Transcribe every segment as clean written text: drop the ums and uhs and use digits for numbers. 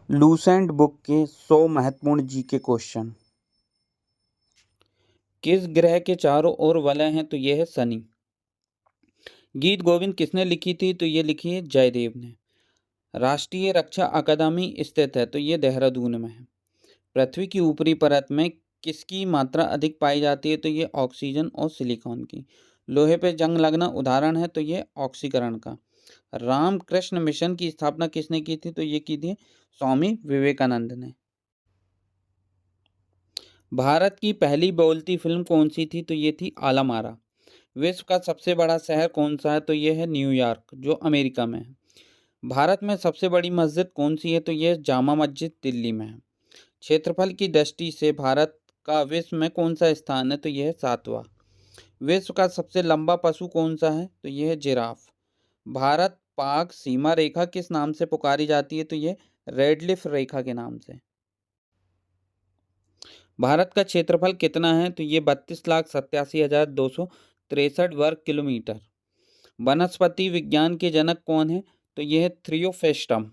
Lucent book के 100 महत्वपूर्ण GK question. किस ग्रह के चारों ओर वलय हैं? तो यह है शनि। गीत गोविंद किसने लिखी थी? तो ये लिखी है जयदेव ने। राष्ट्रीय रक्षा अकादमी स्थित है? तो ये देहरादून में है। पृथ्वी की ऊपरी परत में किसकी मात्रा अधिक पाई जाती है? तो ये ऑक्सीजन और सिलिकॉन की। लोहे पे जंग लगना उदाहरण है? तो ये ऑक्सीकरण का। रामकृष्ण मिशन की स्थापना किसने की थी? तो ये की थी स्वामी विवेकानंद ने। भारत की पहली बोलती फिल्म कौन सी थी? तो ये थी आलम आरा। विश्व का सबसे बड़ा शहर कौन सा है? तो ये है न्यूयॉर्क, जो अमेरिका में है। भारत में सबसे बड़ी मस्जिद कौन सी है? तो ये जामा मस्जिद दिल्ली में है। क्षेत्रफल की दृष्टि से भारत का विश्व में कौन सा स्थान है? तो यह है 7वां। विश्व का सबसे लंबा पशु कौन सा है? तो यह है जिराफ। भारत पाक सीमा रेखा किस नाम से पुकारी जाती है? तो यह रेडलिफ रेखा के नाम से। भारत का क्षेत्रफल कितना है? तो ये 32,87,263 वर्ग किलोमीटर। वनस्पति विज्ञान के जनक कौन है? तो यह है थ्रियोफेस्टम।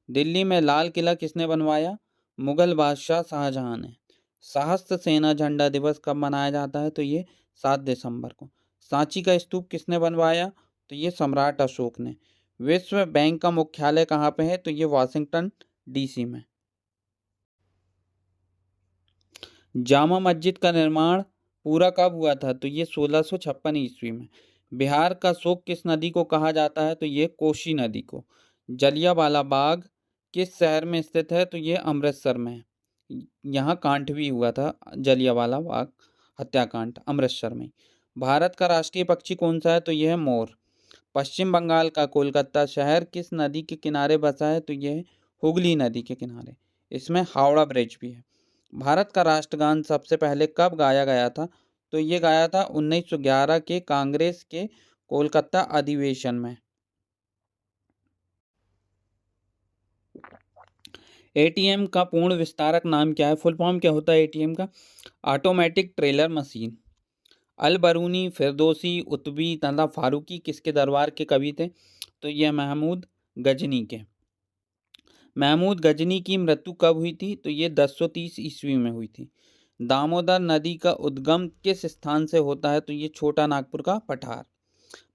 दिल्ली में लाल किला किसने बनवाया? मुगल बादशाह शाहजहां ने। सहस्त्र सेना झंडा दिवस कब मनाया जाता है? तो ये 7 दिसंबर को। सांची का स्तूप किसने बनवाया? तो ये सम्राट अशोक ने। विश्व बैंक का मुख्यालय कहाँ पे है? तो ये वाशिंगटन डीसी में। जामा मस्जिद का निर्माण पूरा कब हुआ था? तो ये 1656 ईस्वी में। बिहार का शोक किस नदी को कहा जाता है? तो ये कोसी नदी को। जलियांवाला बाग किस शहर में स्थित है? तो ये अमृतसर में है। यहाँ कांड भी हुआ था, जलियांवाला बाग हत्याकांड अमृतसर में। भारत का राष्ट्रीय पक्षी कौन सा है? तो यह है मोर। पश्चिम बंगाल का कोलकाता शहर किस नदी के किनारे बसा है? तो यह है हुगली नदी के किनारे। इसमें हावड़ा ब्रिज भी है। भारत का राष्ट्रगान सबसे पहले कब गाया गया था? तो ये गाया था 1911 के कांग्रेस के कोलकाता अधिवेशन में। एटीएम का पूर्ण विस्तारक नाम क्या है? फुल फॉर्म क्या होता है एटीएम का? Automatic trailer machine. Al Biruni, Firdausi, Utbi तथा फारूकी किसके दरबार के कवि थे? तो यह महमूद गजनी के। महमूद गजनी की मृत्यु कब हुई थी? तो ये 1030 ईस्वी में हुई थी। दामोदर नदी का उद्गम किस स्थान से होता है? तो ये छोटा नागपुर का पठार।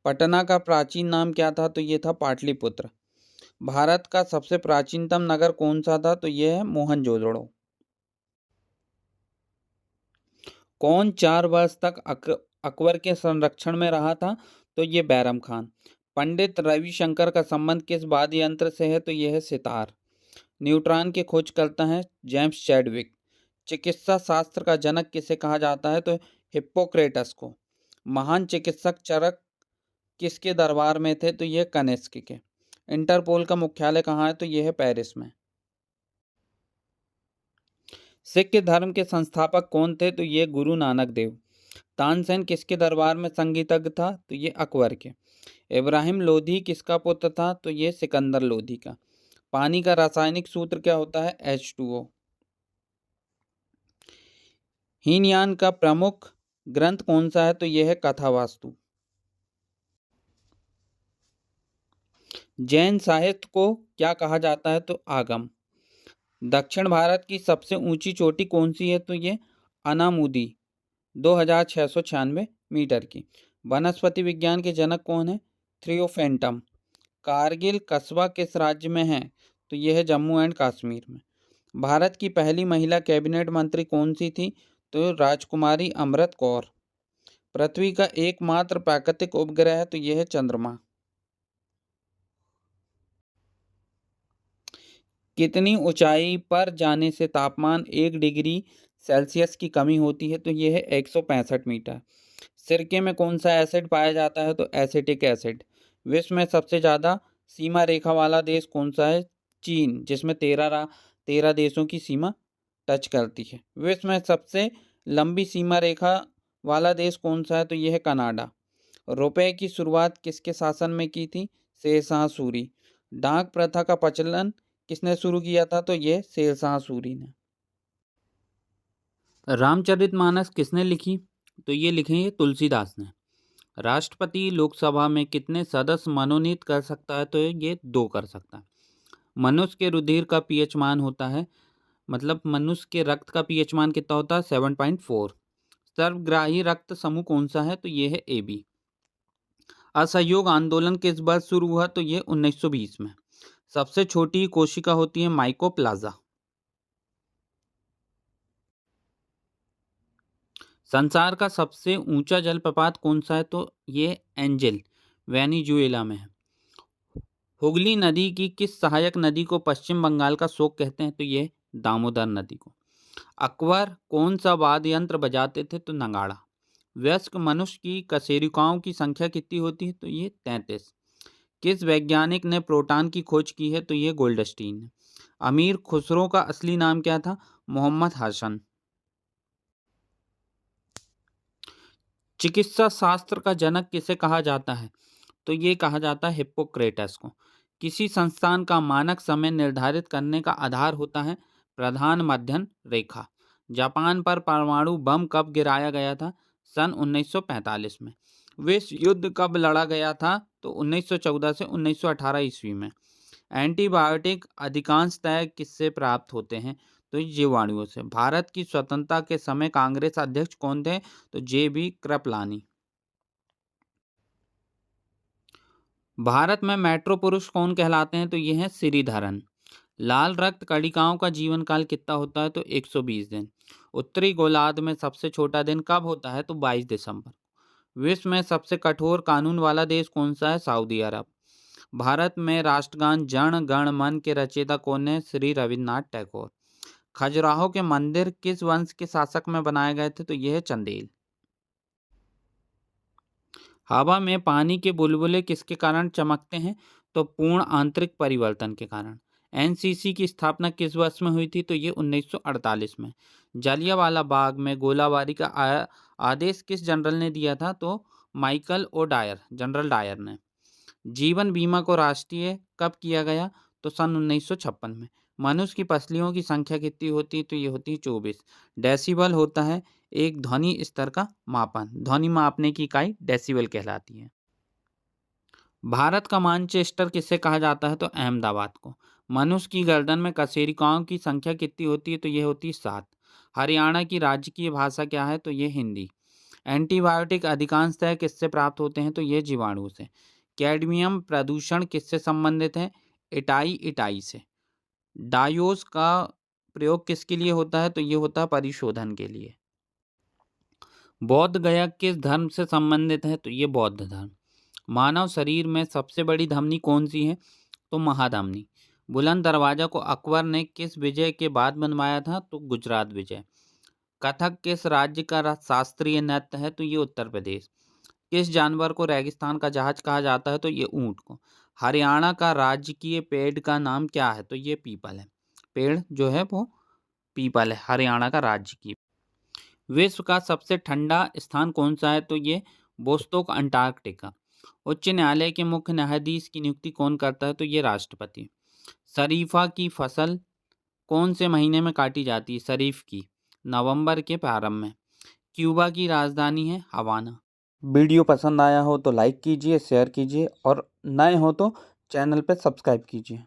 पटना का प्राचीन नाम क्या था? तो ये था पाटलिपुत्र। भारत का सबसे प्राचीनतम नगर कौन सा था? तो ये है मोहनजोदड़ो। कौन 4 वर्ष तक अकबर के संरक्षण में रहा था? तो ये बैरम खान। पंडित रविशंकर का संबंध किस वाद्य यंत्र से है? तो यह है सितार। न्यूट्रॉन के खोज करता है जेम्स चैडविक। चिकित्सा शास्त्र का जनक किसे कहा जाता है? तो हिप्पोक्रेटस को। महान चिकित्सक चरक किसके दरबार में थे? तो यह कनिष्क के। इंटरपोल का मुख्यालय कहाँ है? तो यह है पेरिस में। सिख धर्म के संस्थापक कौन थे? तो ये गुरु नानक देव। तानसेन किसके दरबार में संगीतज्ञ था? तो ये अकबर के। इब्राहिम लोधी किसका पुत्र था? तो ये सिकंदर लोधी का। पानी का रासायनिक सूत्र क्या होता है? H2O। हीनयान का प्रमुख ग्रंथ कौन सा है? तो यह है कथावास्तु। जैन साहित्य को क्या कहा जाता है? तो आगम। दक्षिण भारत की सबसे ऊंची चोटी कौन सी है? तो ये अनामुदी 2696 मीटर की। वनस्पति विज्ञान के जनक कौन है? थ्रियोफेंटम। कारगिल कस्बा किस राज्य में है? तो यह है जम्मू एंड कश्मीर में। भारत की पहली महिला कैबिनेट मंत्री कौन सी थी? तो राजकुमारी अमृत कौर। पृथ्वी का एकमात्र प्राकृतिक उपग्रह है? तो यह है चंद्रमा। कितनी ऊंचाई पर जाने से तापमान 1 डिग्री सेल्सियस की कमी होती है? तो यह है 165 मीटर। सिरके में कौन सा एसिड पाया जाता है? तो एसिटिक एसिड। विश्व में सबसे ज़्यादा सीमा रेखा वाला देश कौन सा है? चीन, जिसमें 13 देशों की सीमा टच करती है। विश्व में सबसे लंबी सीमा रेखा वाला देश कौन सा है? तो यह है कनाडा। रुपए की शुरुआत किसके शासन में की थी? शेरशाह सूरी। डाक प्रथा का प्रचलन किसने शुरू किया था? तो यह शेरशाह सूरी ने। रामचरितमानस किसने लिखी? तो ये लिखे हैं तुलसीदास ने। राष्ट्रपति लोकसभा में कितने सदस्य मनोनीत कर सकता है? तो ये 2 कर सकता है। मनुष्य के रुधिर का पीएच मान होता है, मतलब मनुष्य के रक्त का पीएच मान कितना होता है? 7.4। सर्वग्राही रक्त समूह कौन सा है? तो ये है AB। असहयोग आंदोलन किस वर्ष शुरू हुआ? तो ये 1920 में। सबसे छोटी कोशिका होती है माइकोप्लाज्मा। संसार का सबसे ऊंचा जलप्रपात कौन सा है? तो ये एंजल वेनेजुएला में है। हुगली नदी की किस सहायक नदी को पश्चिम बंगाल का शोक कहते हैं? तो ये दामोदर नदी को। अकबर कौन सा वाद्य यंत्र बजाते थे? तो नगाड़ा। वयस्क मनुष्य की कशेरुकाओं की संख्या कितनी होती है? तो ये 33। किस वैज्ञानिक ने प्रोटॉन की खोज की है? तो ये गोल्डस्टीन ने। अमीर खुसरो का असली नाम क्या था? मोहम्मद हसन। चिकित्सा शास्त्र का जनक किसे कहा जाता है? तो ये कहा जाता है हिप्पोक्रेटस को। किसी संस्थान का मानक समय निर्धारित करने का आधार होता है प्रधान मध्यम रेखा। जापान पर परमाणु बम कब गिराया गया था? सन 1945 में। विश्व युद्ध कब लड़ा गया था? तो 1914 से 1918 ईस्वी में। एंटीबायोटिक अधिकांशतः किससे प्राप्त होते हैं? तो जीवाणुओं से। भारत की स्वतंत्रता के समय कांग्रेस अध्यक्ष कौन थे? तो JB कृपलानी। भारत में मेट्रो पुरुष कौन कहलाते हैं? तो ये हैं श्रीधरन। लाल रक्त कणिकाओं का जीवन काल कितना होता है? तो 120 दिन। उत्तरी गोलार्ध में सबसे छोटा दिन कब होता है? तो 22 दिसंबर। विश्व में सबसे कठोर कानून वाला देश कौन सा है? सऊदी अरब। भारत में राष्ट्रगान जन गण मन के रचयिता कौन है? श्री रविन्द्रनाथ टैगोर। खजुराहो के मंदिर किस वंश के शासक में बनाए गए थे? तो यह है चंदेल। हवा में पानी के बुलबुले किसके कारण चमकते हैं? तो पूर्ण आंतरिक परिवर्तन के कारण। एनसीसी की स्थापना किस वर्ष में हुई थी? तो ये 1948 में। जालियांवाला बाग में गोलाबारी का आदेश किस जनरल ने दिया था? तो Michael O'Dwyer, General Dyer ने। जीवन बीमा को राष्ट्रीय कब किया गया? तो सन 1956 में। मनुष्य की पसलियों की संख्या कितनी होती है? तो ये होती है 24। डेसिबल होता है एक ध्वनि स्तर का मापन। ध्वनि मापने की इकाई डेसिबल कहलाती है। भारत का मानचेस्टर किसे कहा जाता है? तो अहमदाबाद को। मनुष्य की गर्दन में कशेरुकाओं की संख्या कितनी होती है? तो ये होती है 7। हरियाणा की राजकीय भाषा क्या है? तो ये हिंदी। एंटीबायोटिक अधिकांशतः किससे प्राप्त होते हैं? तो ये जीवाणु से। कैडमियम प्रदूषण किससे संबंधित है? इटाई से। डायोस का प्रयोग किसके लिए होता है? तो ये होता है परिशोधन के लिए। बौद्ध गया किस धर्म से संबंधित है? तो ये बौद्ध धर्म। मानव शरीर में सबसे बड़ी धमनी कौन सी है? तो महाधमनी। बुलंद दरवाजा को अकबर ने किस विजय के बाद बनवाया था? तो गुजरात विजय। कथक किस राज्य का शास्त्रीय नृत्य है? तो ये उत्तर प्रदेश। किस जानवर को रेगिस्तान का जहाज कहा जाता है? तो ये ऊंट को। हरियाणा का राजकीय पेड़ का नाम क्या है? तो ये पीपल है। पेड़ जो है वो पीपल है, हरियाणा का राजकीय। विश्व का सबसे ठंडा स्थान कौन सा है? तो ये बोस्टोक अंटार्कटिका। उच्च न्यायालय के मुख्य न्यायाधीश की नियुक्ति कौन करता है? तो ये राष्ट्रपति। शरीफा की फसल कौन से महीने में काटी जाती है? शरीफ की नवंबर के प्रारंभ में। क्यूबा की राजधानी है हवाना। वीडियो पसंद आया हो तो लाइक कीजिए, शेयर कीजिए और नए हो तो चैनल पर सब्सक्राइब कीजिए।